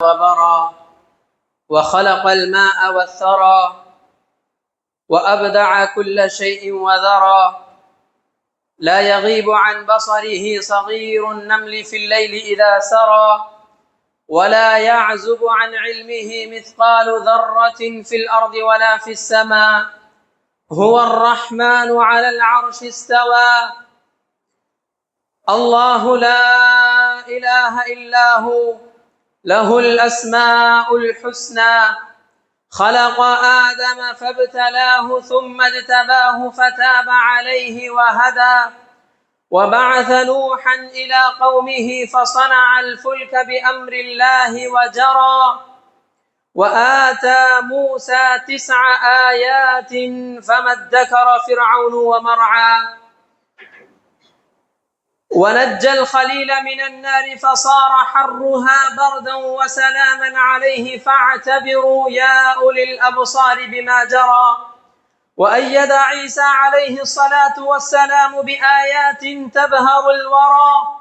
وبرى وخلق الماء والثرى وأبدع كل شيء وذرى لا يغيب عن بصره صغير النمل في الليل إذا سرى ولا يعزب عن علمه مثقال ذرة في الأرض ولا في السماء هو الرحمن على العرش استوى الله لا إله إلا هو له الأسماء الحسنى خلق آدم فابتلاه ثم اجتباه فتاب عليه وهدى وبعث نوحا إلى قومه فصنع الفلك بأمر الله وجرى وآتى موسى 9 آيات فما ادكر فرعون ومرعى ونجى الخليل من النار فصار حرها بردا وسلاما عليه فاعتبروا يا أولي الأبصار بما جرى وأيد عيسى عليه الصلاة والسلام بآيات تبهر الورى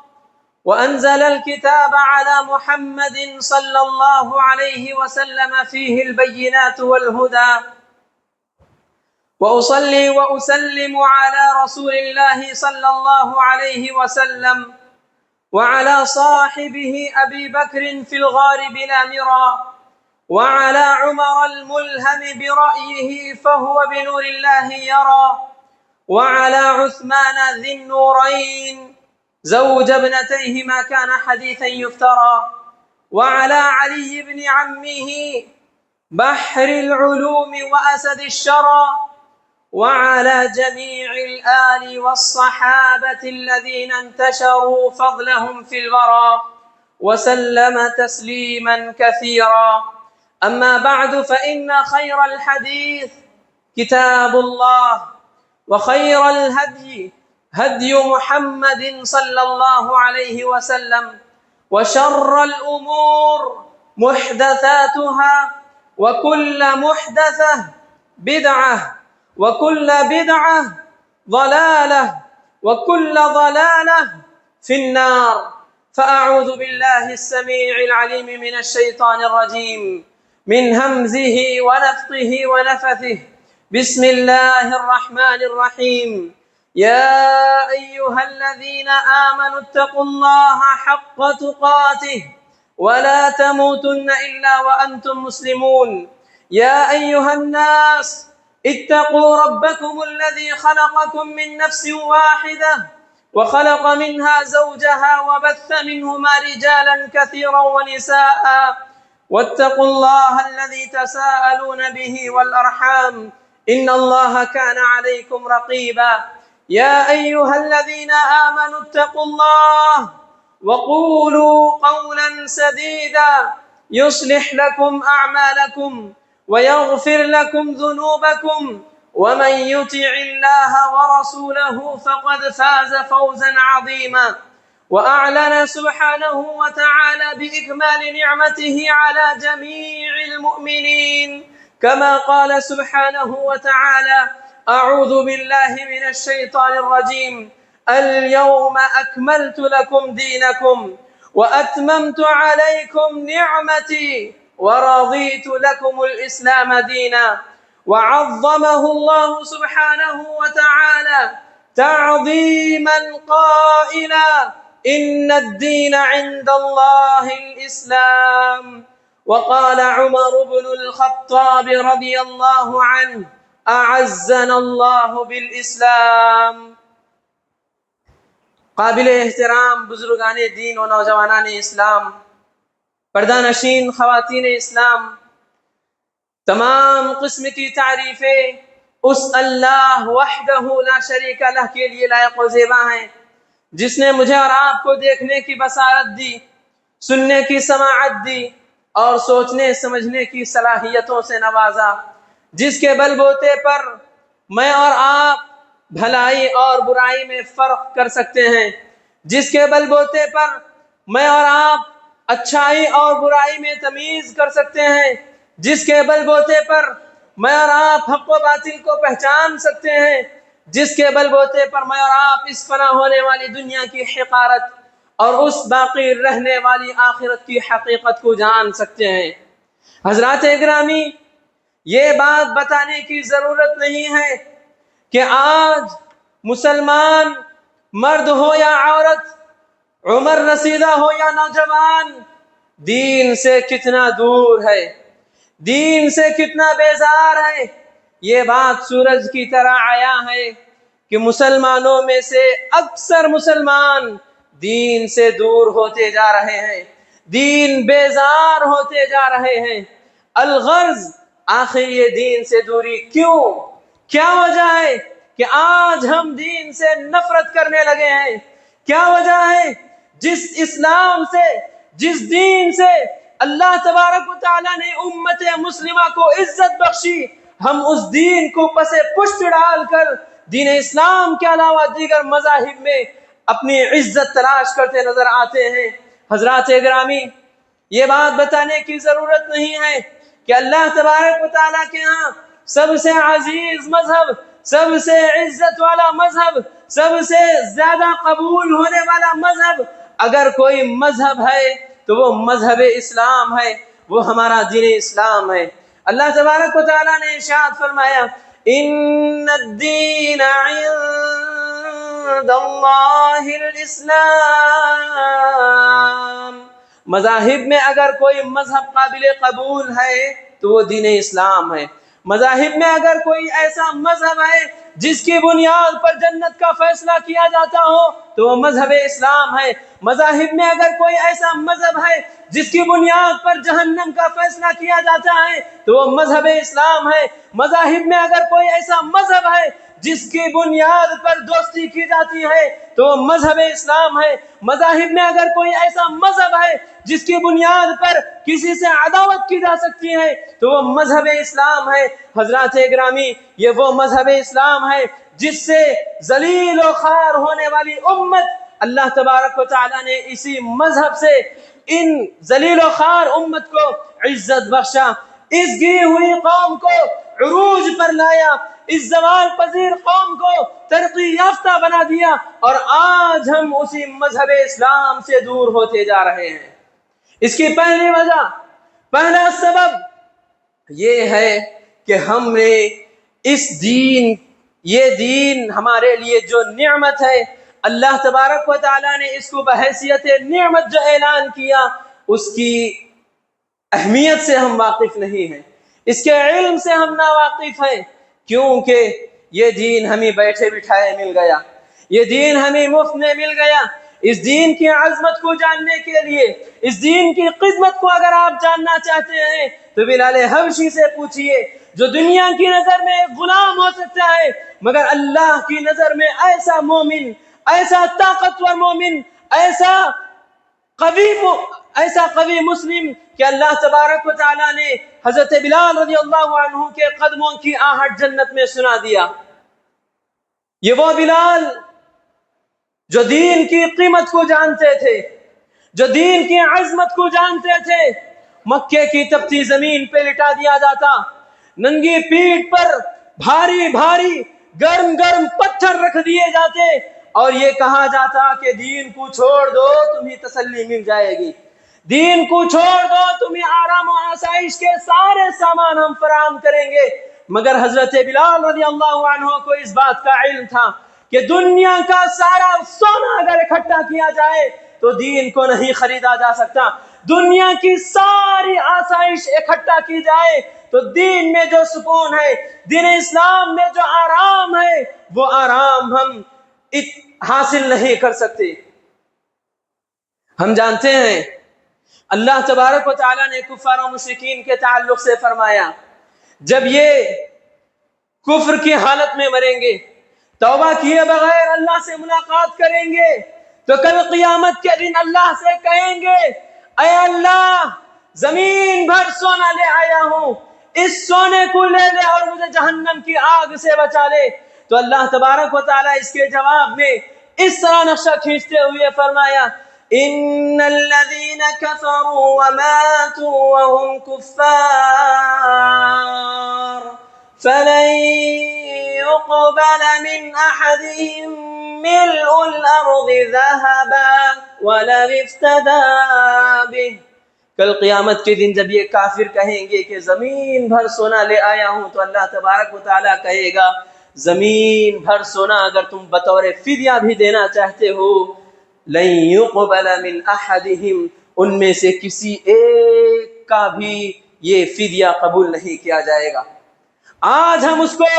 وأنزل الكتاب على محمد صلى الله عليه وسلم فيه البينات والهدى وأصلي وأسلم على رسول الله صلى الله عليه وسلم وعلى صاحبه أبي بكر في الغار بلا مرى وعلى عمر الملهم برأيه فهو بنور الله يرى وعلى عثمان ذي النورين زوج ابنتيه ما كان حديثا يفترى وعلى علي بن عمه بحر العلوم وأسد الشرى وعلى جميع الآل والصحابة الذين انتشروا فضلهم في الورى وسلم تسليما كثيرا أما بعد فإن خير الحديث كتاب الله وخير الهدي هدي محمد صلى الله عليه وسلم وشر الأمور محدثاتها وكل محدثة بدعة وكل بدعة ضلالة وكل ضلالة في النار فأعوذ بالله السميع العليم من الشيطان الرجيم من همزه ونفثه ونفثه بسم الله الرحمن الرحيم يا أيها الذين آمنوا اتقوا الله حق تقاته ولا تموتن إلا وأنتم مسلمون يا أيها الناس اتقوا ربكم الذي خلقكم من نفس واحدة وخلق منها زوجها وبث منهما رجالا كثيرا ونساء واتقوا الله الذي تساءلون به والأرحام إن الله كان عليكم رقيبا يا أيها الذين آمنوا اتقوا الله وقولوا قولا سديدا يصلح لكم أعمالكم ويغفر لكم ذنوبكم ومن يطع الله ورسوله فقد فاز فوزا عظيما وأعلن سبحانه وتعالى بإكمال نعمته على جميع المؤمنين كما قال سبحانه وتعالى أعوذ بالله من الشيطان الرجيم اليوم أكملت لكم دينكم وأتممت عليكم نعمتي ورضيت لكم الإسلام دينا وعظمه الله سبحانه وتعالى تعظيما قائلا إن الدين عند الله الإسلام وقال عمر بن الخطاب رضي الله عنه أعزنا الله بالإسلام قابل احترام بزرگان دین و نوجوانان اسلام پردہ نشین خواتین اسلام تمام قسم کی تعریفیں اس اللہ وحدہ لا شریک لہ کے لیے لائق و زیبا ہیں جس نے مجھے اور آپ کو دیکھنے کی بصارت دی سننے کی سماعت دی اور سوچنے سمجھنے کی صلاحیتوں سے نوازا جس کے بل بوتے پر میں اور آپ بھلائی اور برائی میں فرق کر سکتے ہیں جس کے بل بوتے پر میں اور آپ اچھائی اور برائی میں تمیز کر سکتے ہیں جس کے بل بوتے پر میں اور آپ حق و باطل کو پہچان سکتے ہیں جس کے بل بوتے پر میں اور آپ اس فنا ہونے والی دنیا کی حقارت اور اس باقی رہنے والی آخرت کی حقیقت کو جان سکتے ہیں۔ حضرات اکرامی، یہ بات بتانے کی ضرورت نہیں ہے کہ آج مسلمان مرد ہو یا عورت، عمر رسیدہ ہو یا نوجوان، دین سے کتنا دور ہے، دین سے کتنا بیزار ہے۔ یہ بات سورج کی طرح آیا ہے کہ مسلمانوں میں سے اکثر مسلمان دین سے دور ہوتے جا رہے ہیں، دین بیزار ہوتے جا رہے ہیں۔ الغرض، آخر یہ دین سے دوری کیوں؟ کیا وجہ ہے کہ آج ہم دین سے نفرت کرنے لگے ہیں؟ کیا وجہ ہے؟ جس اسلام سے، جس دین سے اللہ تبارک و تعالیٰ نے امت مسلمہ کو عزت بخشی، ہم اس دین کو پس پشت ڈال کر دین اسلام کے علاوہ دیگر مذاہب میں اپنی عزت تلاش کرتے نظر آتے ہیں۔ حضرات گرامی، یہ بات بتانے کی ضرورت نہیں ہے کہ اللہ تبارک و تعالیٰ کے ہاں سب سے عزیز مذہب، سب سے عزت والا مذہب، سب سے زیادہ قبول ہونے والا مذہب اگر کوئی مذہب ہے تو وہ مذہب اسلام ہے، وہ ہمارا دین اسلام ہے۔ اللہ تبارک و تعالیٰ نے ارشاد فرمایا، ان الدین عند اللہ الاسلام۔ مذاہب میں اگر کوئی مذہب قابل قبول ہے تو وہ دین اسلام ہے۔ مذاہب میں اگر کوئی ایسا مذہب ہے جس کی بنیاد پر جنت کا فیصلہ کیا جاتا ہو تو وہ مذہب اسلام ہے۔ مذاہب میں اگر کوئی ایسا مذہب ہے جس کی بنیاد پر جہنم کا فیصلہ کیا جاتا ہے تو وہ مذہب اسلام ہے۔ مذاہب میں اگر کوئی ایسا مذہب ہے جس کی بنیاد پر دوستی کی جاتی ہے تو وہ مذہب اسلام ہے۔ مذاہب میں اگر کوئی ایسا مذہب ہے جس کی بنیاد پر کسی سے عداوت کی جا سکتی ہے تو وہ مذہب اسلام ہے۔ حضرات گرامی، یہ وہ مذہب اسلام ہے جس سے ذلیل و خوار ہونے والی امت، اللہ تبارک و تعالیٰ نے اسی مذہب سے ان ذلیل و خوار امت کو عزت بخشا، اس گری ہوئی قوم کو عروج پر لایا، اس زوال پذیر قوم کو ترقی یافتہ بنا دیا، اور آج ہم اسی مذہب اسلام سے دور ہوتے جا رہے ہیں۔ اس کی پہلی وجہ، پہلا سبب یہ ہے کہ ہم نے اس دین، یہ دین ہمارے لیے جو نعمت ہے، اللہ تبارک و تعالیٰ نے اس کو بحیثیت نعمت جو اعلان کیا، اس کی اہمیت سے ہم واقف نہیں ہیں، اس کے علم سے ہم ناواقف ہیں، کیونکہ یہ دین ہمیں بیٹھے بٹھائے مل گیا، یہ دین ہمیں مفت میں مل گیا۔ اس دین کی عظمت کو جاننے کے لیے، اس دین کی قدمت کو اگر آپ جاننا چاہتے ہیں تو بلال حبشی سے پوچھئے، جو دنیا کی نظر میں غلام ہو سکتا ہے مگر اللہ کی نظر میں ایسا مومن، ایسا طاقتور مومن، ایسا قوی مسلم کہ اللہ تبارک و تعالیٰ نے حضرت بلال رضی اللہ عنہ کے قدموں کی آہٹ جنت میں سنا دیا۔ یہ وہ بلال جو دین کی قیمت کو جانتے تھے، جو دین کی عظمت کو جانتے تھے، مکے کی تپتی زمین پہ لٹا دیا جاتا، ننگی پیٹھ پر بھاری بھاری گرم گرم پتھر رکھ دیے جاتے اور یہ کہا جاتا کہ دین کو چھوڑ دو تمہیں تسلی مل جائے گی، دین کو چھوڑ دو تمہیں آرام و آسائش کے سارے سامان ہم فراہم کریں گے۔ مگر حضرت بلال رضی اللہ عنہ کو اس بات کا علم تھا کہ دنیا کا سارا سونا اگر اکٹھا کیا جائے تو دین کو نہیں خریدا جا سکتا، دنیا کی ساری آسائش اکٹھا کی جائے تو دین میں جو سکون ہے، دین اسلام میں جو آرام ہے، وہ آرام ہم حاصل نہیں کر سکتے۔ ہم جانتے ہیں اللہ تبارک و تعالیٰ نے کفار و مشرکین کے تعلق سے فرمایا، جب یہ کفر کی حالت میں مریں گے، توبہ کیے بغیر اللہ سے ملاقات کریں گے تو کل قیامت کے دن اللہ سے کہیں گے، اے اللہ زمین بھر سونا لے آیا ہوں، اس سونے کو لے لے اور مجھے جہنم کی آگ سے بچا لے۔ تو اللہ تبارک و تعالیٰ اس کے جواب میں اس طرح نقشہ کھینچتے ہوئے فرمایا، ان الذين كفروا وماتوا وهم كفار فلن يقبل من احدهم ملء الارض ذهبا ولو افتدى به. کل قیامت کے دن جب یہ کافر کہیں گے کہ زمین بھر سونا لے آیا ہوں، تو اللہ تبارک و تعالیٰ کہے گا زمین بھر سونا اگر تم بطور فدیہ بھی دینا چاہتے ہو، لن يقبل من احدهم، ان میں سے کسی ایک کا بھی یہ فدیہ قبول نہیں کیا جائے گا. آج ہم اس کو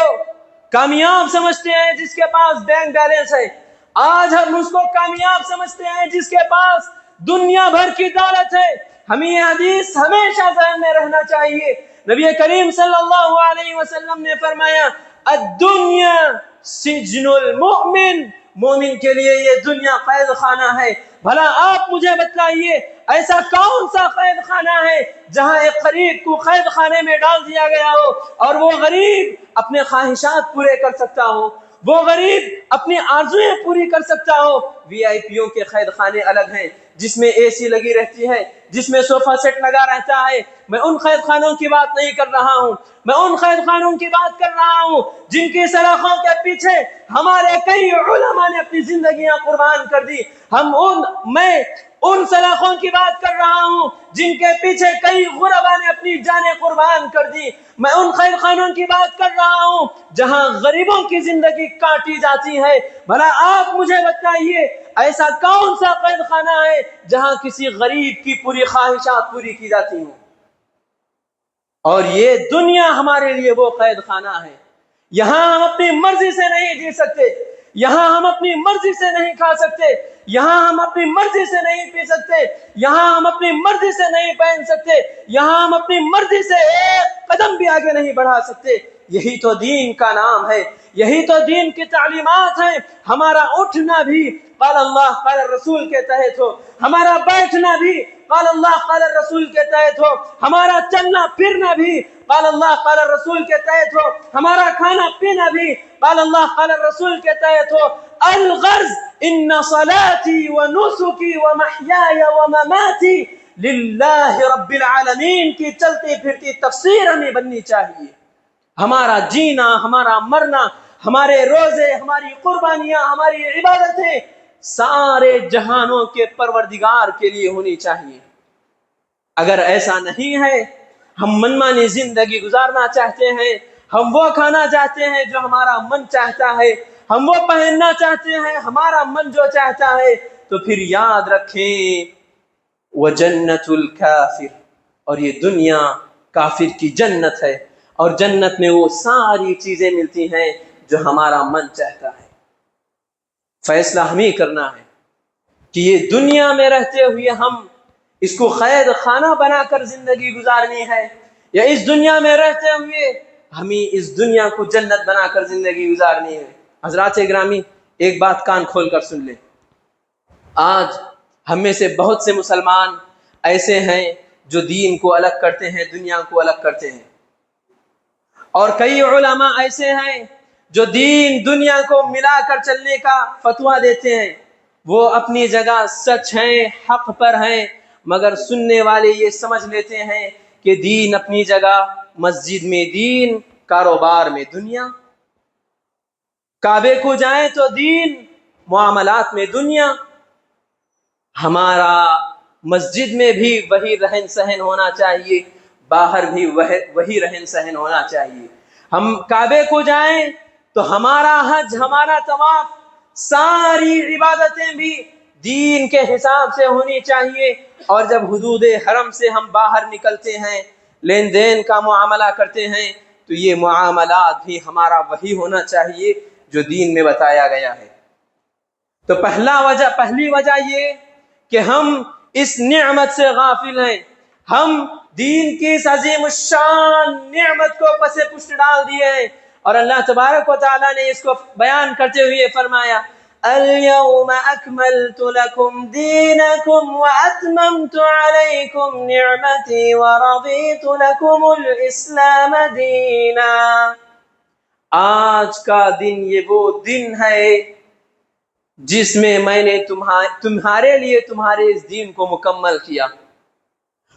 کامیاب سمجھتے ہیں جس کے پاس بینک بیلنس ہے، آج ہم اس کو کامیاب سمجھتے ہیں جس کے پاس دنیا بھر کی دولت ہے. ہمیں یہ حدیث ہمیشہ ذہن میں رہنا چاہیے. نبی کریم صلی اللہ علیہ وسلم نے فرمایا الدنیا سجن المؤمن، مومن کے لیے یہ دنیا قید خانہ ہے. بھلا آپ مجھے بتلائیے ایسا کون سا قید خانہ ہے جہاں ایک غریب کو قید خانے میں ڈال دیا گیا ہو اور وہ غریب اپنے خواہشات پورے کر سکتا ہو، وہ غریب اپنی آرزویں پوری کر سکتا ہو. وی آئی پیوں کے قید خانے الگ ہیں جس میں اے سی لگی رہتی ہے، جس میں صوفہ سیٹ لگا رہتا ہے. میں ان قید خانوں کی بات نہیں کر رہا ہوں، میں ان قید خانوں کی بات کر رہا ہوں جن کی سلاخوں کے پیچھے ہمارے کئی علماء نے اپنی زندگیاں قربان کر دی. میں ان سلاخوں کی بات کر رہا ہوں جن کے پیچھے کئی غرباء نے اپنی جانیں قربان کر دی. میں ان قید خانوں کی بات کر رہا ہوں جہاں غریبوں کی زندگی کاٹی جاتی ہے. بھلا آپ مجھے بتائیے ایسا کون سا قید خانہ ہے جہاں کسی غریب کی پوری خواہشات پوری کی جاتی ہوں؟ اور یہ دنیا ہمارے لیے وہ قید خانہ ہے. یہاں ہم اپنی مرضی سے نہیں جی سکتے، یہاں ہم اپنی مرضی سے نہیں کھا سکتے، یہاں ہم اپنی مرضی سے نہیں پی سکتے، یہاں ہم اپنی مرضی سے نہیں پہن سکتے، یہاں ہم اپنی مرضی سے ایک قدم بھی آگے نہیں بڑھا سکتے. یہی تو دین کا نام ہے، یہی تو دین کی تعلیمات ہیں. ہمارا اٹھنا بھی قال اللہ قال رسول کے تحت ہو، ہمارا بیٹھنا بھی قال اللہ قال رسول کے تحت ہو، ہمارا چلنا پھرنا بھی قال اللہ قال رسول کے تحت ہو، ہمارا کھانا پینا بھی قال اللہ قال رسول کے تحت ہو. الغرض ان صلاتي ونسكي ومحياي ومماتي للہ رب العالمین کی چلتی پھرتی تفسیر ہمیں بننی چاہیے. ہمارا جینا، ہمارا مرنا، ہمارے روزے، ہماری قربانیاں، ہماری عبادتیں سارے جہانوں کے پروردگار کے لیے ہونی چاہیے. اگر ایسا نہیں ہے، ہم منمانی زندگی گزارنا چاہتے ہیں، ہم وہ کھانا چاہتے ہیں جو ہمارا من چاہتا ہے، ہم وہ پہننا چاہتے ہیں ہمارا من جو چاہتا ہے، تو پھر یاد رکھیں وَجَنَّةُ الْكَافِرِ، اور یہ دنیا کافر کی جنت ہے، اور جنت میں وہ ساری چیزیں ملتی ہیں جو ہمارا من چاہتا ہے. فیصلہ ہمیں کرنا ہے کہ یہ دنیا میں رہتے ہوئے ہم اس کو قید خانہ بنا کر زندگی گزارنی ہے، یا اس دنیا میں رہتے ہوئے ہمیں اس دنیا کو جنت بنا کر زندگی گزارنی ہے. حضرات گرامی، ایک بات کان کھول کر سن لیں. آج ہم میں سے بہت سے مسلمان ایسے ہیں جو دین کو الگ کرتے ہیں، دنیا کو الگ کرتے ہیں، اور کئی علماء ایسے ہیں جو دین دنیا کو ملا کر چلنے کا فتویٰ دیتے ہیں. وہ اپنی جگہ سچ ہیں، حق پر ہیں، مگر سننے والے یہ سمجھ لیتے ہیں کہ دین اپنی جگہ، مسجد میں دین، کاروبار میں دنیا، کعبے کو جائیں تو دین، معاملات میں دنیا. ہمارا مسجد میں بھی وہی رہن سہن ہونا چاہیے، باہر بھی وہی رہن سہن ہونا چاہیے. ہم کعبے کو جائیں تو ہمارا حج، ہمارا طواف، ساری عبادتیں بھی دین کے حساب سے ہونی چاہیے. اور جب حدود حرم سے ہم باہر نکلتے ہیں، لین دین کا معاملہ کرتے ہیں، تو یہ معاملات بھی ہمارا وہی ہونا چاہیے جو دین میں بتایا گیا ہے. تو پہلی وجہ یہ کہ ہم اس نعمت سے غافل ہیں، ہم دین کی اس عظیم الشان نعمت کو پس پشت ڈال دیے ہیں. اور اللہ تبارک و تعالیٰ نے اس کو بیان کرتے ہوئے فرمایا اليوم اکملت لکم دینکم واتممت علیکم نعمتی ورضیت لکم الاسلام دینا. آج کا دن یہ وہ دن ہے جس میں نے تمہارے لیے تمہارے اس دین کو مکمل کیا.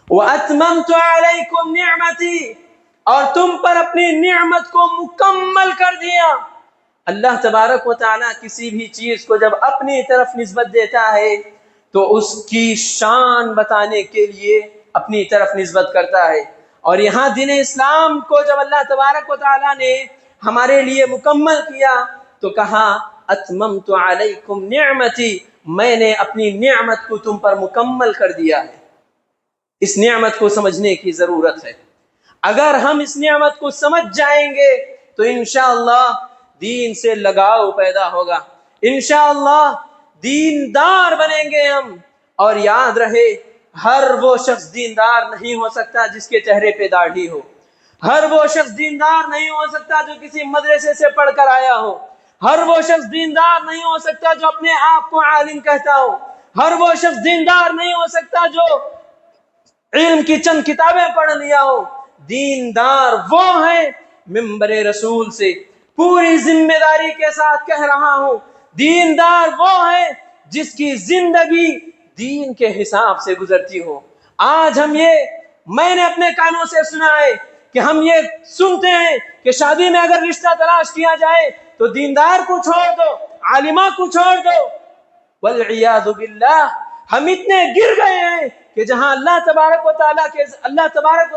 وَأَتْمَمْتُ عَلَيْكُمْ نِعْمَتِي، اور تم پر اپنی نعمت کو مکمل کر دیا. اللہ تبارک و تعالیٰ کسی بھی چیز کو جب اپنی طرف نسبت دیتا ہے تو اس کی شان بتانے کے لیے اپنی طرف نسبت کرتا ہے. اور یہاں دین اسلام کو جب اللہ تبارک و تعالیٰ نے ہمارے لیے مکمل کیا تو کہا اتممت علیکم نعمتی، میں نے اپنی نعمت کو تم پر مکمل کر دیا ہے. اس نعمت کو سمجھنے کی ضرورت ہے. اگر ہم اس نعمت کو سمجھ جائیں گے تو انشاءاللہ دین سے لگاؤ پیدا ہوگا، انشاءاللہ دیندار بنیں گے ہم. اور یاد رہے ہر وہ شخص دیندار نہیں ہو سکتا جس کے چہرے پہ داڑھی ہو، ہر وہ شخص دیندار نہیں ہو سکتا جو کسی مدرسے سے پڑھ کر آیا ہو، ہر وہ شخص دیندار نہیں ہو سکتا جو اپنے آپ کو عالم کہتا ہو، ہر وہ شخص دیندار نہیں ہو سکتا جو علم کی چند کتابیں پڑھ لیا ہو. دیندار وہ ہے، منبر رسول سے پوری ذمہ داری کے ساتھ کہہ رہا ہوں، دیندار وہ ہے جس کی زندگی دین کے حساب سے گزرتی ہو. آج میں نے اپنے کانوں سے سنا ہے کہ ہم یہ سنتے ہیں کہ شادی میں اگر رشتہ تلاش کیا جائے تو دیندار کو چھوڑ دو، عالمہ کو چھوڑ دو. والعیاذ باللہ ہم اتنے گر گئے ہیں کہ جہاں اللہ تبارک و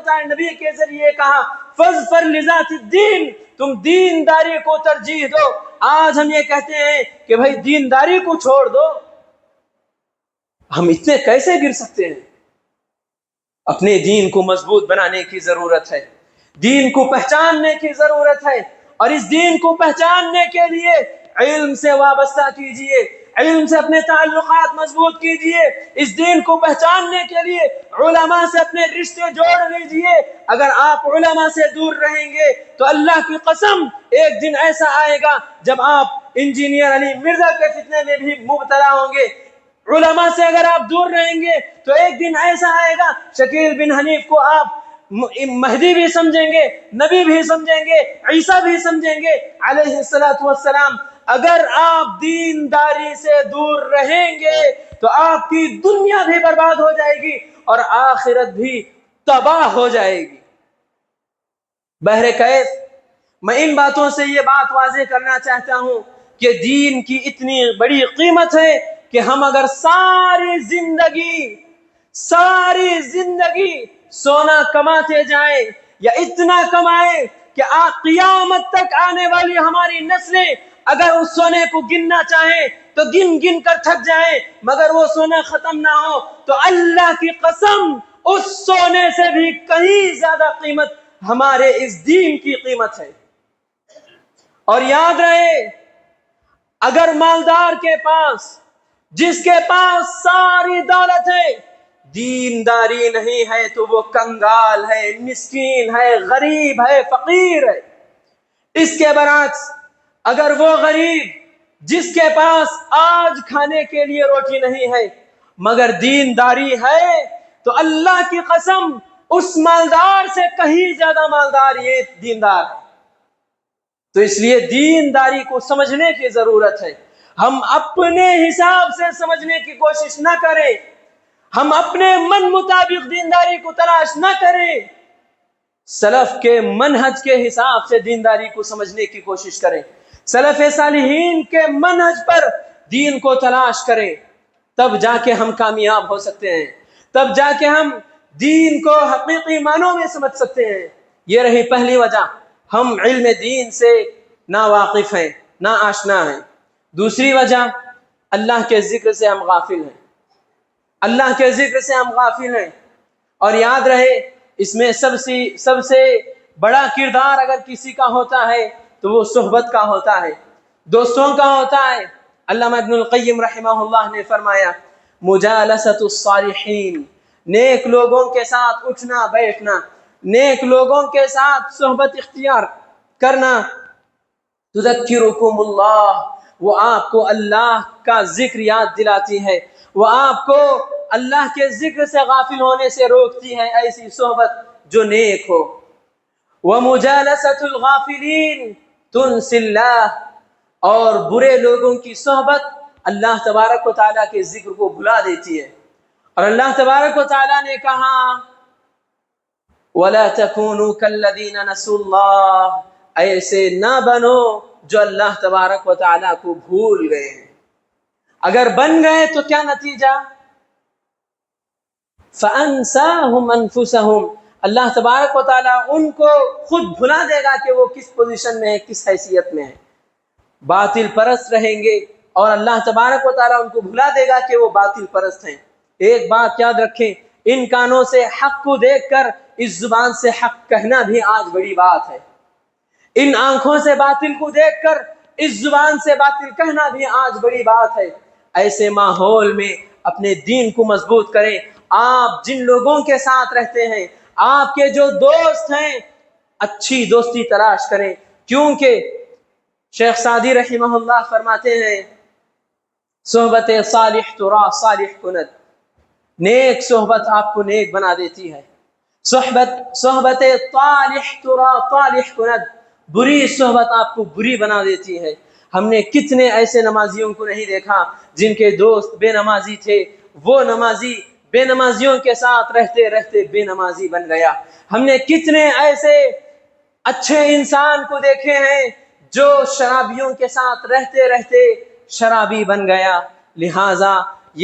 تعالیٰ نبی کے ذریعے کہا فَاظْفَرْ لِذَاتِ الدِّينِ، تم دینداری کو ترجیح دو. آج ہم یہ کہتے ہیں کہ بھائی دینداری کو چھوڑ دو. ہم اتنے کیسے گر سکتے ہیں؟ اپنے دین کو مضبوط بنانے کی ضرورت ہے، دین کو پہچاننے کی ضرورت ہے. اور اس دین کو پہچاننے کے لیے علم سے وابستہ کیجئے، علم سے اپنے تعلقات مضبوط کیجئے. اس دین کو پہچاننے کے لیے علماء سے اپنے رشتے جوڑ لیجئے. اگر آپ علماء سے دور رہیں گے تو اللہ کی قسم ایک دن ایسا آئے گا جب آپ انجینئر علی مرزا کے فتنے میں بھی مبتلا ہوں گے. علماء سے اگر آپ دور رہیں گے تو ایک دن ایسا آئے گا شکیل بن حنیف کو آپ مہدی بھی سمجھیں گے، نبی بھی سمجھیں گے، عیسیٰ بھی سمجھیں گے علیہ السلام. اگر آپ دینداری سے دور رہیں گے تو آپ کی دنیا بھی برباد ہو جائے گی اور آخرت بھی تباہ ہو جائے گی. بہرکیف میں ان باتوں سے یہ بات واضح کرنا چاہتا ہوں کہ دین کی اتنی بڑی قیمت ہے کہ ہم اگر ساری زندگی سونا کماتے جائیں یا اتنا کمائیں کہ قیامت تک آنے والی ہماری نسلیں اگر اس سونے کو گننا چاہیں تو گن کر تھک جائیں مگر وہ سونا ختم نہ ہو تو اللہ کی قسم اس سونے سے بھی کہیں زیادہ قیمت ہمارے اس دین کی قیمت ہے. اور یاد رہے اگر مالدار کے پاس، جس کے پاس ساری دولت ہے، دینداری نہیں ہے تو وہ کنگال ہے، مسکین ہے، غریب ہے، فقیر ہے. اس کے برعکس اگر وہ غریب جس کے پاس آج کھانے کے لیے روٹی نہیں ہے مگر دینداری ہے تو اللہ کی قسم اس مالدار سے کہیں زیادہ مالدار یہ دیندار ہے. تو اس لیے دینداری کو سمجھنے کی ضرورت ہے. ہم اپنے حساب سے سمجھنے کی کوشش نہ کریں، ہم اپنے من مطابق دینداری کو تلاش نہ کریں، سلف کے منہج کے حساب سے دینداری کو سمجھنے کی کوشش کریں، سلف صالحین کے منہج پر دین کو تلاش کریں. تب جا کے ہم کامیاب ہو سکتے ہیں، تب جا کے ہم دین کو حقیقی معنوں میں سمجھ سکتے ہیں. یہ رہی پہلی وجہ، ہم علم دین سے نا واقف ہیں، نا آشنا ہیں. دوسری وجہ اللہ کے ذکر سے ہم غافل ہیں، اللہ کے ذکر سے ہم غافل ہیں. اور یاد رہے اس میں سب سے بڑا کردار اگر کسی کا ہوتا ہے تو وہ صحبت کا ہوتا ہے، دوستوں کا ہوتا ہے. علامہ ابن القیم رحمہ اللہ نے فرمایا مجالست الصالحین، نیک لوگوں کے ساتھ اٹھنا بیٹھنا، نیک لوگوں کے ساتھ صحبت اختیار کرنا. تذکرکم اللہ، وہ آپ کو اللہ کا ذکر یاد دلاتی ہے، وہ آپ کو اللہ کے ذکر سے غافل ہونے سے روکتی ہے، ایسی صحبت جو نیک ہو. ومجالست الغافلین تنسی اللہ، اور برے لوگوں کی صحبت اللہ تبارک و تعالیٰ کے ذکر کو بھلا دیتی ہے. اور اللہ تبارک و تعالیٰ نے کہا وَلَا تَكُونُوا كَالَّذِينَ نَسُوا اللَّهَ، ایسے نہ بنو جو اللہ تبارک و تعالیٰ کو بھول گئے ہیں. اگر بن گئے تو کیا نتیجہ؟ فَأَنْسَاهُمْ أَنفُسَهُمْ، اللہ تبارک و تعالیٰ ان کو خود بھلا دے گا کہ وہ کس پوزیشن میں ہے، کس حیثیت میں ہے. باطل پرست رہیں گے اور اللہ تبارک و تعالیٰ ان کو بھلا دے گا کہ وہ باطل پرست ہیں. ایک بات یاد رکھیں، ان کانوں سے حق کو دیکھ کر اس زبان سے حق کہنا بھی آج بڑی بات ہے. ان آنکھوں سے باطل کو دیکھ کر اس زبان سے باطل کہنا بھی آج بڑی بات ہے. ایسے ماحول میں اپنے دین کو مضبوط کریں. آپ جن لوگوں کے ساتھ رہتے ہیں، آپ کے جو دوست ہیں، اچھی دوستی تلاش کریں، کیونکہ شیخ سعدی رحمہ اللہ فرماتے ہیں صحبت صالح ترا صالح کند، نیک صحبت آپ کو نیک بنا دیتی ہے. صحبت طالح ترا طالح کند، بری صحبت آپ کو بری بنا دیتی ہے. ہم نے کتنے ایسے نمازیوں کو نہیں دیکھا جن کے دوست بے نمازی تھے، وہ نمازی بے نمازیوں کے ساتھ رہتے رہتے بے نمازی بن گیا. ہم نے کتنے ایسے اچھے انسان کو دیکھے ہیں جو شرابیوں کے ساتھ رہتے رہتے شرابی بن گیا. لہٰذا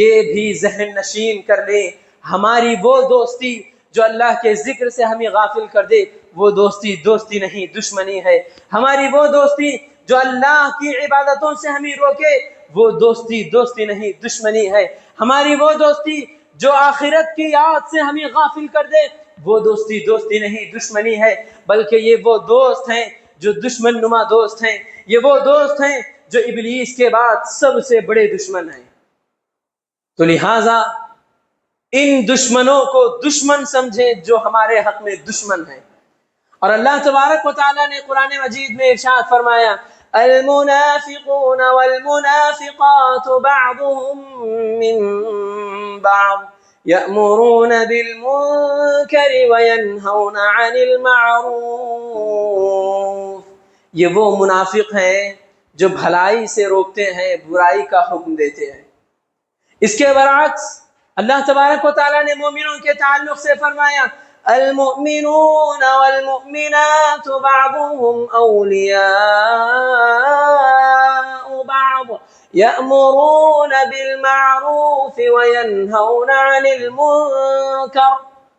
یہ بھی ذہن نشین کر لیں، ہماری وہ دوستی جو اللہ کے ذکر سے ہمیں غافل کر دے، وہ دوستی دوستی نہیں دشمنی ہے. ہماری وہ دوستی جو اللہ کی عبادتوں سے ہمیں روکے، وہ دوستی دوستی نہیں دشمنی ہے. ہماری وہ دوستی جو آخرت کی یاد سے ہمیں غافل کر دے، وہ دوستی دوستی نہیں دشمنی ہے. بلکہ یہ وہ دوست ہیں جو دشمن نما دوست ہیں، یہ وہ دوست ہیں جو ابلیس کے بعد سب سے بڑے دشمن ہیں. تو لہٰذا ان دشمنوں کو دشمن سمجھیں جو ہمارے حق میں دشمن ہیں. اور اللہ تبارک و تعالیٰ نے قرآن مجید میں ارشاد فرمایا المنافقون والمنافقات بعضهم من بعض يأمرون بالمنكر وينهون عن المعروف. یہ وہ منافق ہیں جو بھلائی سے روکتے ہیں، برائی کا حکم دیتے ہیں. اس کے برعکس اللہ تبارک و تعالیٰ نے مومنوں کے تعلق سے فرمایا المؤمنون والمؤمنات بعضهم أولياء بعض يأمرون بالمعروف وينهون عن المنكر.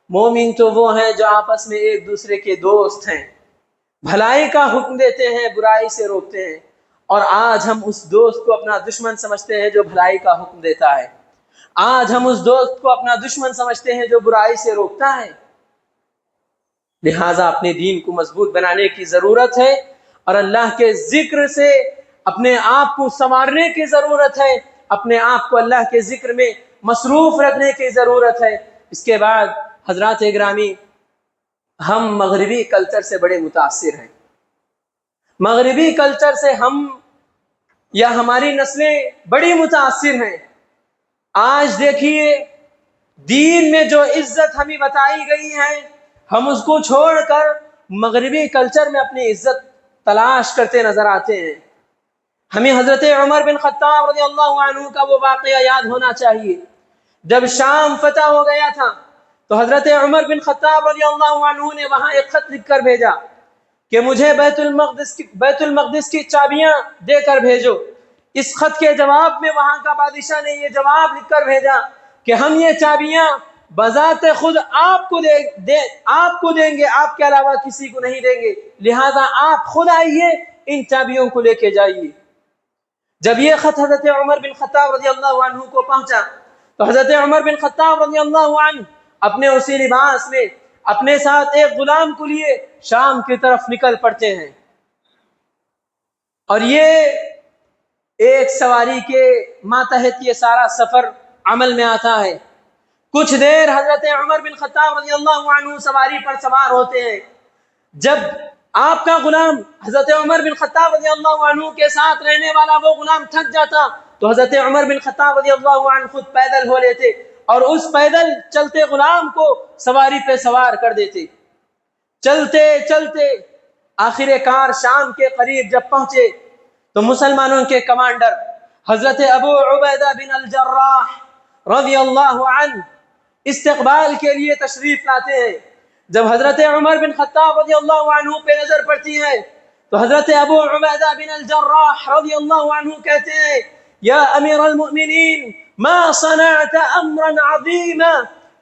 مومن تو وہ ہیں جو آپس میں ایک دوسرے کے دوست ہیں، بھلائی کا حکم دیتے ہیں، برائی سے روکتے ہیں. اور آج ہم اس دوست کو اپنا دشمن سمجھتے ہیں جو بھلائی کا حکم دیتا ہے. آج ہم اس دوست کو اپنا دشمن سمجھتے ہیں جو برائی سے روکتا ہے. لہٰذا اپنے دین کو مضبوط بنانے کی ضرورت ہے اور اللہ کے ذکر سے اپنے آپ کو سنوارنے کی ضرورت ہے، اپنے آپ کو اللہ کے ذکر میں مصروف رکھنے کی ضرورت ہے. اس کے بعد حضرات گرامی، ہم مغربی کلچر سے بڑے متاثر ہیں. مغربی کلچر سے ہم یا ہماری نسلیں بڑی متاثر ہیں. آج دیکھیے دین میں جو عزت ہمیں بتائی گئی ہے، ہم اس کو چھوڑ کر مغربی کلچر میں اپنی عزت تلاش کرتے نظر آتے ہیں. ہمیں حضرت عمر بن خطاب رضی اللہ عنہ کا وہ واقعہ یاد ہونا چاہیے. جب شام فتح ہو گیا تھا تو حضرت عمر بن خطاب رضی اللہ عنہ نے وہاں ایک خط لکھ کر بھیجا کہ مجھے بیت المقدس کی چابیاں دے کر بھیجو. اس خط کے جواب میں وہاں کا بادشاہ نے یہ جواب لکھ کر بھیجا کہ ہم یہ چابیاں بذات خود آپ کو دیں گے، آپ کے علاوہ کسی کو نہیں دیں گے. لہذا آپ خود آئیے، ان چابیوں کو لے کے جائیے. جب یہ خط حضرت عمر بن خطاب رضی اللہ عنہ کو پہنچا تو حضرت عمر بن خطاب رضی اللہ عنہ اپنے اسی لباس میں اپنے ساتھ ایک غلام کو لیے شام کی طرف نکل پڑتے ہیں. اور یہ ایک سواری کے ماتحت یہ سارا سفر عمل میں آتا ہے. کچھ دیر حضرت عمر بن خطاب رضی اللہ عنہ سواری پر سوار ہوتے ہیں. جب آپ کا غلام حضرت عمر بن خطاب رضی اللہ عنہ کے ساتھ رہنے والا وہ غلام تھک جاتا تو حضرت عمر بن خطاب رضی اللہ عنہ خود پیدل ہو لیتے اور اس پیدل چلتے غلام کو سواری پہ سوار کر دیتے. چلتے چلتے آخر کار شام کے قریب جب پہنچے تو مسلمانوں کے کمانڈر حضرت ابو عبیدہ بن الجراح رضی اللہ عنہ استقبال کے لیے تشریف لاتے ہیں. جب حضرت عمر بن خطاب رضی اللہ عنہ پہ نظر پڑتی ہے تو حضرت ابو عبیدہ بن الجراح رضی اللہ عنہ کہتے ہیں یا امیر المؤمنین ما صنعت امرا عظیما،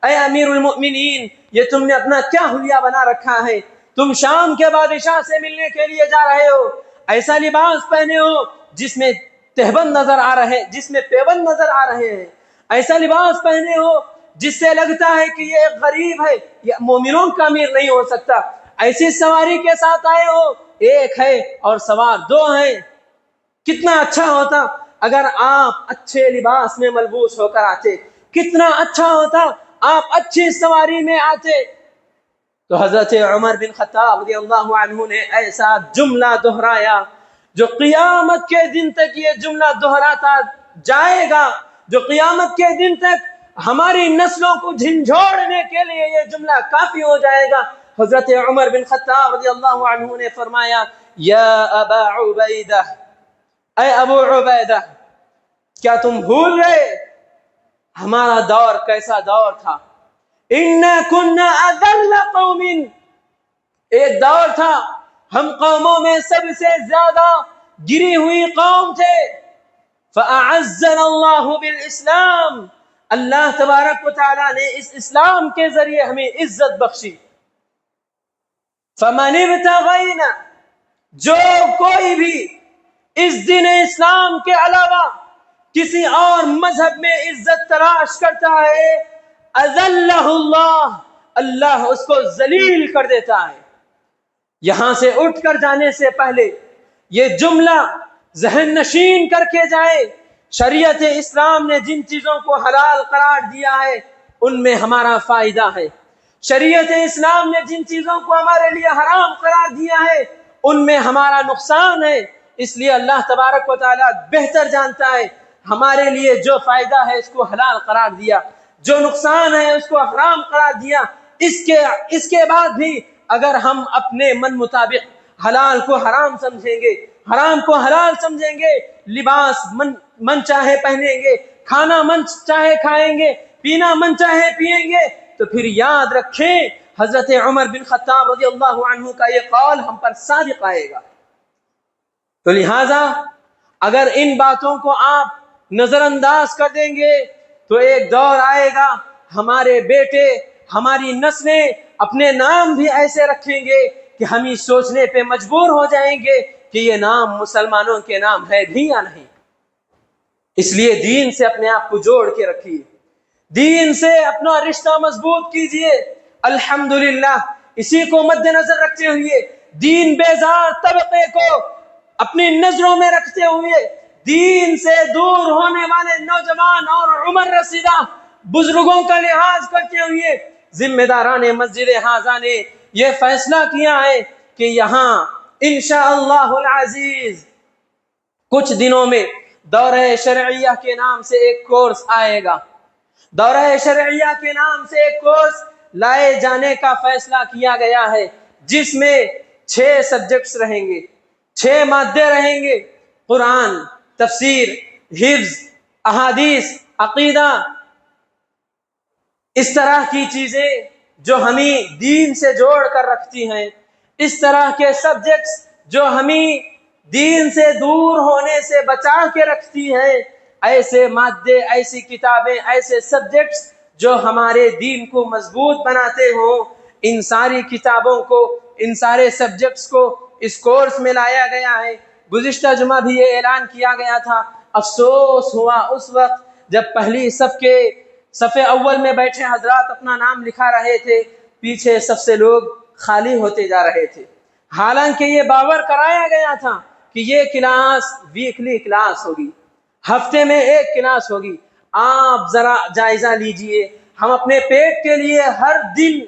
اے امیر المؤمنین یہ تم نے اپنا کیا حلیہ بنا رکھا ہے، تم شام کے بادشاہ سے ملنے کے لیے جا رہے ہو، ایسا لباس پہنے ہو جس میں تہبند نظر آ رہے، جس میں پیوند نظر آ رہے ہیں، ایسا لباس پہنے ہو جس سے لگتا ہے کہ یہ ایک غریب ہے، یہ مومنوں کا امیر نہیں ہو سکتا، ایسی سواری کے ساتھ آئے ہو، ایک ہے اور سوار دو ہیں، کتنا اچھا ہوتا اگر آپ اچھے لباس میں ملبوس ہو کر آتے، کتنا اچھا ہوتا آپ اچھی سواری میں آتے۔ تو حضرت عمر بن خطاب رضی اللہ عنہ نے ایسا جملہ دہرایا جو قیامت کے دن تک یہ جملہ دہراتا جائے گا، جو قیامت کے دن تک ہماری نسلوں کو جھنجھوڑنے کے لیے یہ جملہ کافی ہو جائے گا۔ حضرت عمر بن خطاب رضی اللہ عنہ نے فرمایا یا ابا عبیدہ، اے ابو عبیدہ کیا تم بھول گئے ہمارا دور کیسا دور تھا؟ اِنَّا كُنَّا أَذَلَّ قَوْمٍ، ایک دور تھا ہم قوموں میں سب سے زیادہ گری ہوئی قوم تھے، فَأَعَزَّنَا اللَّهُ بِالْإِسْلَامِ، اللہ تبارک و تعالیٰ نے اس اسلام کے ذریعے ہمیں عزت بخشی۔ فَمَنِ ابْتَغَيْنَا، جو کوئی بھی اس دن اسلام کے علاوہ کسی اور مذہب میں عزت تلاش کرتا ہے، اذلہ اللہ، اللہ اس کو ذلیل کر دیتا ہے۔ یہاں سے اٹھ کر جانے سے پہلے یہ جملہ ذہن نشین کر کے جائے، شریعت اسلام نے جن چیزوں کو حلال قرار دیا ہے ان میں ہمارا فائدہ ہے، شریعت اسلام نے جن چیزوں کو ہمارے لیے حرام قرار دیا ہے ان میں ہمارا نقصان ہے، اس لیے اللہ تبارک و تعالیٰ بہتر جانتا ہے ہمارے لیے جو فائدہ ہے اس کو حلال قرار دیا، جو نقصان ہے اس کو حرام قرار دیا۔ اس کے بعد بھی اگر ہم اپنے من مطابق حلال کو حرام سمجھیں گے، حرام کو حلال سمجھیں گے، لباس من چاہے پہنیں گے، کھانا من چاہے کھائیں گے، پینا من چاہے پیئیں گے، تو پھر یاد رکھیں حضرت عمر بن خطاب رضی اللہ عنہ کا یہ قول ہم پر صادق آئے گا۔ تو لہٰذا اگر ان باتوں کو آپ نظر انداز کر دیں گے تو ایک دور آئے گا ہمارے بیٹے، ہماری نسلیں اپنے نام بھی ایسے رکھیں گے کہ ہم یہ سوچنے پہ مجبور ہو جائیں گے کہ یہ نام مسلمانوں کے نام ہے بھی یا نہیں۔ اس لیے دین سے اپنے آپ کو جوڑ کے رکھیے، دین سے اپنا رشتہ مضبوط کیجئے۔ الحمدللہ اسی کو مد نظر رکھتے ہوئے، دین بیزار طبقے کو اپنی نظروں میں رکھتے ہوئے، دین سے دور ہونے والے نوجوان اور عمر رسیدہ بزرگوں کا لحاظ کرتے ہوئے ذمہ داران مسجد ھذا نے یہ فیصلہ کیا ہے کہ یہاں انشاءاللہ العزیز کچھ دنوں میں دورہ شرعیہ کے نام سے ایک کورس آئے گا، دورہ شرعیہ کے نام سے ایک کورس لائے جانے کا فیصلہ کیا گیا ہے، جس میں 6 سبجیکٹس رہیں گے، 6 مادے رہیں گے، قرآن، تفسیر، حفظ، احادیث، عقیدہ، اس طرح کی چیزیں جو ہمیں دین سے جوڑ کر رکھتی ہیں، اس طرح کے سبجیکٹس جو ہمیں دین سے دور ہونے سے بچا کے رکھتی ہیں، ایسے مادے، ایسی کتابیں، ایسے سبجیکٹس جو ہمارے دین کو مضبوط بناتے ہوں، ان ساری کتابوں کو، ان سارے سبجیکٹس کو اس کورس میں لایا گیا ہے۔ گزشتہ جمعہ بھی یہ اعلان کیا گیا تھا، افسوس ہوا اس وقت جب پہلی صف اول میں بیٹھے حضرات اپنا نام لکھا رہے تھے، پیچھے صف سے لوگ خالی ہوتے جا رہے تھے، حالانکہ یہ باور کرایا گیا تھا کہ یہ کلاس ویکلی کلاس ہوگی، ہفتے میں ایک کلاس ہوگی۔ آپ ذرا جائزہ لیجئے، ہم اپنے پیٹ کے لیے ہر دن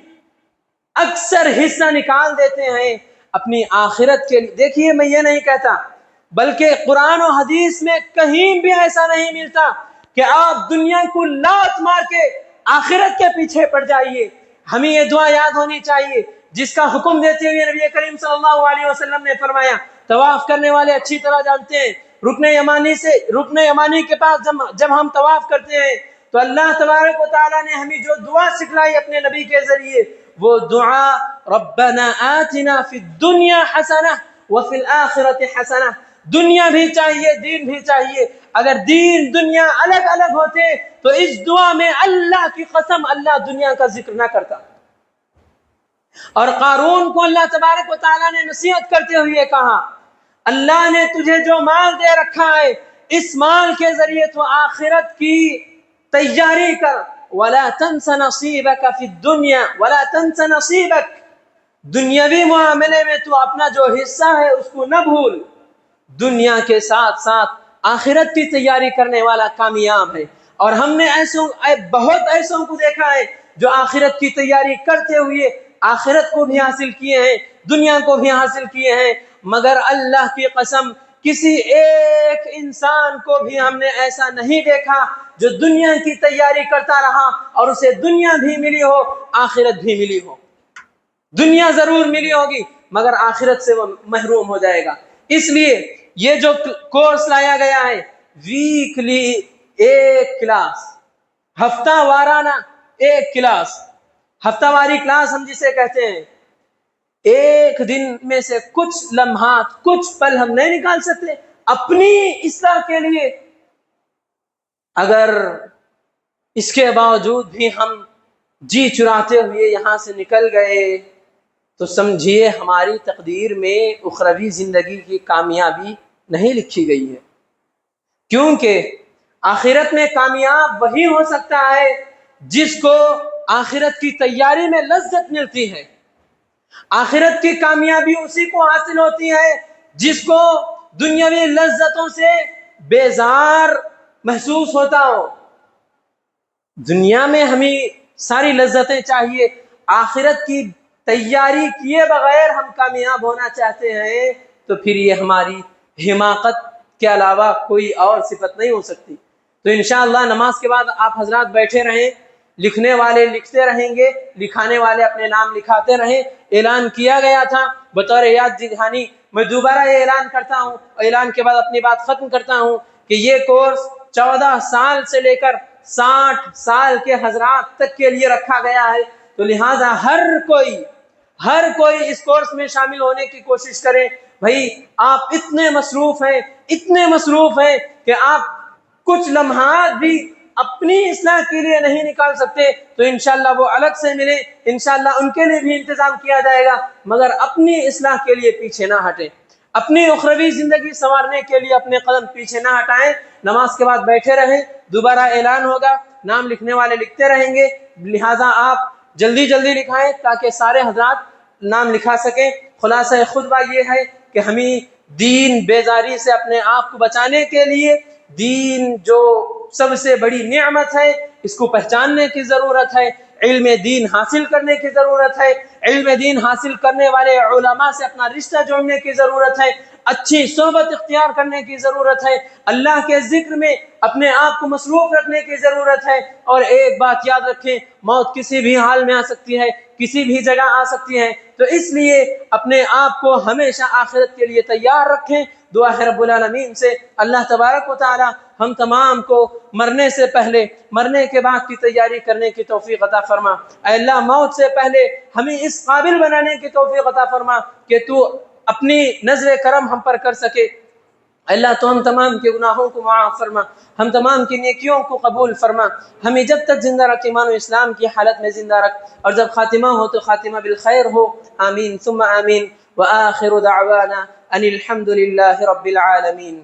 اکثر حصہ نکال دیتے ہیں اپنی آخرت کے لیے۔ دیکھیے میں یہ نہیں کہتا، بلکہ قرآن و حدیث میں کہیں بھی ایسا نہیں ملتا کہ آپ دنیا کو لات مار کے آخرت کے پیچھے پڑ جائیے۔ ہمیں یہ دعا یاد ہونی چاہیے جس کا حکم دیتے ہوئے نبی کریم صلی اللہ علیہ وسلم نے فرمایا، طواف کرنے والے اچھی طرح جانتے ہیں، رکن یمانی کے پاس جب ہم طواف کرتے ہیں تو اللہ تبارک و تعالیٰ نے ہمیں جو دعا سکھلائی اپنے نبی کے ذریعے، وہ دعا ربنا آتنا فی الدنیا حسنہ وفی الآخرۃ حسنہ، دنیا بھی چاہیے دین بھی چاہیے۔ اگر دین دنیا الگ الگ ہوتے تو اس دعا میں اللہ کی قسم اللہ دنیا کا ذکر نہ کرتا۔ اور قارون کو اللہ تبارک و تعالیٰ نے نصیحت کرتے ہوئے کہا اللہ نے تجھے جو مال دے رکھا ہے اس مال کے ذریعے تو آخرت کی تیاری کر، وَلَا تَنْسَ نَصِيبَكَ فِي الدُّنْيَا وَلَا تَنْسَ نَصِيبَكَ، دنیاوی معاملے میں تو اپنا جو حصہ ہے اس کو نہ بھول، دنیا کے ساتھ ساتھ آخرت کی تیاری کرنے والا کامیاب ہے۔ اور ہم نے بہت ایسوں کو دیکھا ہے جو آخرت کی تیاری کرتے ہوئے آخرت کو بھی حاصل کیے ہیں، دنیا کو بھی حاصل کیے ہیں، مگر اللہ کی قسم کسی ایک انسان کو بھی ہم نے ایسا نہیں دیکھا جو دنیا کی تیاری کرتا رہا اور اسے دنیا بھی ملی ہو آخرت بھی ملی ہو۔ دنیا ضرور ملی ہوگی مگر آخرت سے وہ محروم ہو جائے گا۔ اس لیے یہ جو کورس لایا گیا ہے ویکلی ایک کلاس، ہفتہ وارانہ ایک کلاس، ہفتہ واری کلاس ہم جسے کہتے ہیں، ایک دن میں سے کچھ لمحات کچھ پل ہم نہیں نکال سکتے اپنی اصلاح کے لیے؟ اگر اس کے باوجود بھی ہم جی چراتے ہوئے یہاں سے نکل گئے تو سمجھیے ہماری تقدیر میں اخروی زندگی کی کامیابی نہیں لکھی گئی ہے، کیونکہ آخرت میں کامیاب وہی ہو سکتا ہے جس کو آخرت کی تیاری میں لذت ملتی ہے۔ آخرت کی کامیابی اسی کو حاصل ہوتی ہے جس کو دنیاوی لذتوں سے بیزار محسوس ہوتا ہو۔ دنیا میں ہمیں ساری لذتیں چاہیے، آخرت کی تیاری کیے بغیر ہم کامیاب ہونا چاہتے ہیں تو پھر یہ ہماری حماقت کے علاوہ کوئی اور صفت نہیں ہو سکتی۔ تو انشاءاللہ نماز کے بعد آپ حضرات بیٹھے رہیں، لکھنے والے لکھتے رہیں گے، لکھانے والے اپنے نام لکھاتے رہیں۔ اعلان کیا گیا تھا بطور یاد دہانی، میں دوبارہ یہ اعلان کرتا ہوں، اعلان کے بعد اپنی بات ختم کرتا ہوں کہ یہ کورس 14 سال سے لے کر 60 سال کے حضرات تک کے لیے رکھا گیا ہے، تو لہٰذا ہر کوئی اس کورس میں شامل ہونے کی کوشش کرے۔ بھائی آپ اتنے مصروف ہیں کہ آپ کچھ لمحات بھی اپنی اصلاح کے لیے نہیں نکال سکتے، تو انشاءاللہ وہ الگ سے ملے، انشاءاللہ ان کے لیے بھی انتظام کیا جائے گا، مگر اپنی اصلاح کے لیے پیچھے نہ ہٹیں، اپنی اخروی زندگی سنوارنے کے لیے اپنے قدم پیچھے نہ ہٹائیں۔ نماز کے بعد بیٹھے رہیں، دوبارہ اعلان ہوگا، نام لکھنے والے لکھتے رہیں گے، لہٰذا آپ جلدی لکھائیں تاکہ سارے حضرات نام لکھا سکیں۔ خلاصہ خطبہ یہ ہے کہ ہمیں دین بیزاری سے اپنے آپ کو بچانے کے لیے دین جو سب سے بڑی نعمت ہے اس کو پہچاننے کی ضرورت ہے، علم دین حاصل کرنے کی ضرورت ہے، علم دین حاصل کرنے والے علماء سے اپنا رشتہ جوڑنے کی ضرورت ہے، اچھی صحبت اختیار کرنے کی ضرورت ہے، اللہ کے ذکر میں اپنے آپ کو مصروف رکھنے کی ضرورت ہے۔ اور ایک بات یاد رکھیں، موت کسی بھی حال میں آ سکتی ہے، کسی بھی جگہ آ سکتی ہے، تو اس لیے اپنے آپ کو ہمیشہ آخرت کے لیے تیار رکھیں۔ دعا ہے رب العالمین سے اللہ تبارک و تعالی ہم تمام کو مرنے سے پہلے مرنے کے بعد کی تیاری کرنے کی توفیق عطا فرما۔ اے اللہ موت سے پہلے ہمیں اس قابل بنانے کی توفیق عطا فرما کہ تو اپنی نظر کرم ہم پر کر سکے۔ اللہ تو ہم تمام کے گناہوں کو معاف فرما، ہم تمام کی نیکیوں کو قبول فرما، ہمیں جب تک زندہ رکھ ایمان و اسلام کی حالت میں زندہ رکھ، اور جب خاتمہ ہو تو خاتمہ بالخیر ہو۔ آمین ثم آمین، وآخر دعوانا ان الحمد للہ رب العالمین۔